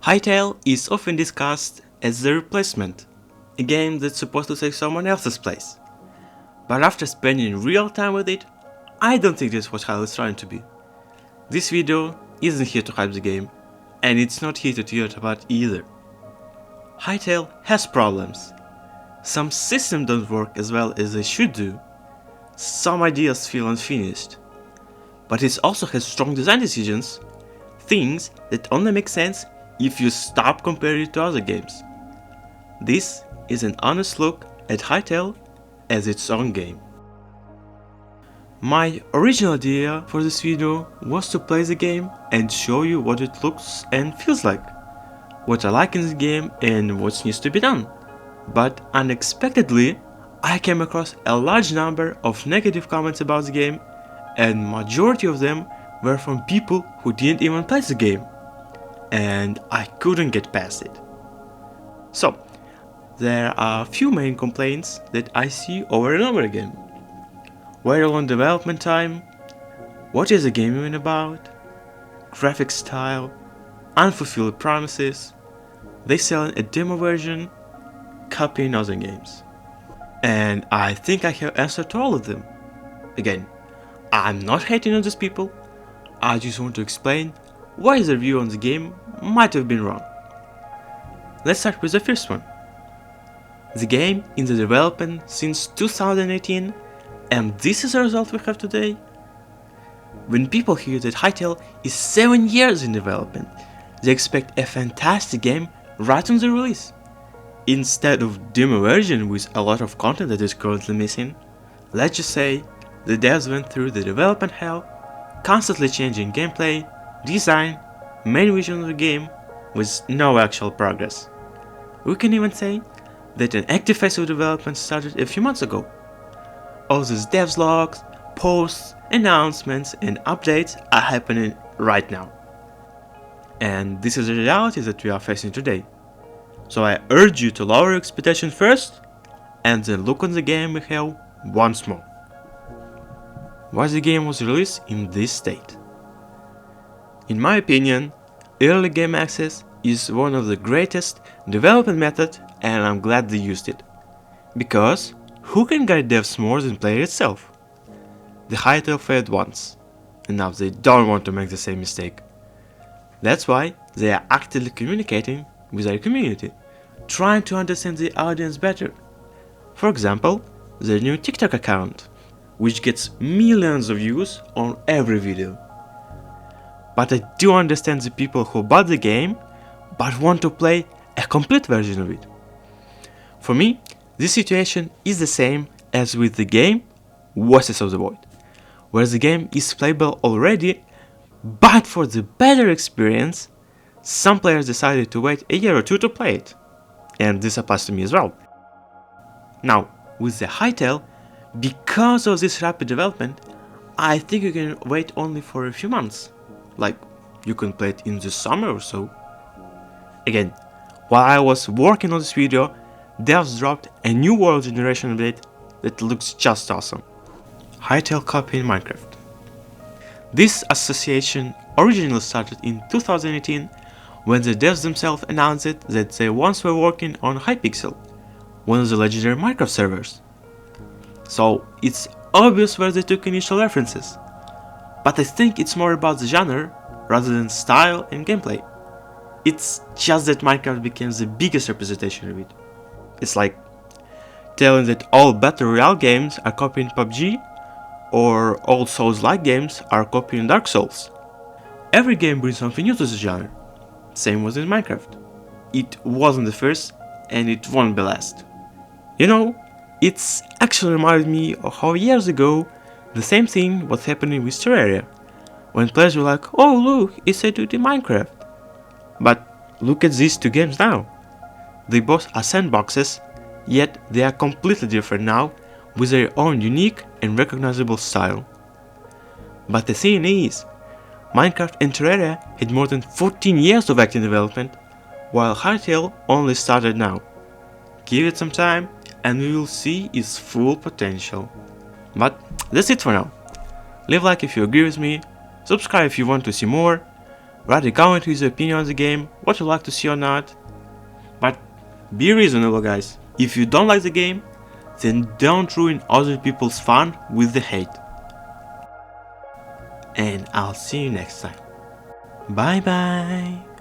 Hytale is often discussed as the replacement, a game that's supposed to take someone else's place. But after spending real time with it, I don't think that's what Hytale is trying to be. This video isn't here to hype the game, and it's not here to tear it apart either. Hytale has problems. Some systems don't work as well as they should do. Some ideas feel unfinished. But it also has strong design decisions, things that only make sense if you stop comparing it to other games. This is an honest look at Hytale as its own game. My original idea for this video was to play the game and show you what it looks and feels like, what I like in the game and what needs to be done. But unexpectedly, I came across a large number of negative comments about the game, and majority of them were from people who didn't even play the game, and I couldn't get past it. So, there are a few main complaints that I see over and over again. Very long development time, what is the game even about, graphic style, unfulfilled promises, they sell a demo version, copying other games. And I think I have answered to all of them. Again, I'm not hating on these people, I just want to explain why the review on the game might have been wrong. Let's start with the first one. The game in the development since 2018, and this is the result we have today? When people hear that Hytale is 7 years in development, they expect a fantastic game right on the release. Instead of demo version with a lot of content that is currently missing, let's just say the devs went through the development hell, constantly changing gameplay, design, main vision of the game with no actual progress. We can even say that an active phase of development started a few months ago. All these devs logs, posts, announcements and updates are happening right now. And this is the reality that we are facing today. So I urge you to lower your expectations first, and then look on the game we have once more. Why the game was released in this state? In my opinion, early game access is one of the greatest development methods, and I'm glad they used it. Because who can guide devs more than player itself? The Hytale failed once, and now they don't want to make the same mistake. That's why they are actively communicating with their community, trying to understand the audience better. For example, their new TikTok account, which gets millions of views on every video. But I do understand the people who bought the game but want to play a complete version of it. For me, this situation is the same as with the game Voices of the Void, where the game is playable already, but for the better experience, some players decided to wait a year or two to play it, and this applies to me as well. Now, with the Hytale, because of this rapid development, I think you can wait only for a few months. Like, you can play it in the summer or so. Again, while I was working on this video, devs dropped a new world generation update that looks just awesome. Hytale copying Minecraft. This association originally started in 2018 when the devs themselves announced that they once were working on Hypixel, one of the legendary Minecraft servers. So it's obvious where they took initial references, but I think it's more about the genre rather than style and gameplay. It's just that Minecraft became the biggest representation of it. It's like telling that all Battle Royale games are copying PUBG, or all Souls-like games are copying Dark Souls. Every game brings something new to the genre. Same was in Minecraft. It wasn't the first, and it won't be last. You know, it's actually reminded me of how years ago the same thing was happening with Terraria, when players were like, oh look, it's a 2D Minecraft. But look at these two games now. They both are sandboxes, yet they are completely different now, with their own unique and recognizable style. But the thing is, Minecraft and Terraria had more than 14 years of active development, while Hytale only started now. Give it some time and we will see its full potential. But that's it for now. Leave a like if you agree with me, subscribe if you want to see more, Write a comment with your opinion on the game, what you like to see or not. But be reasonable, guys. If you don't like the game, then don't ruin other people's fun with the hate. And I'll see you next time. Bye bye.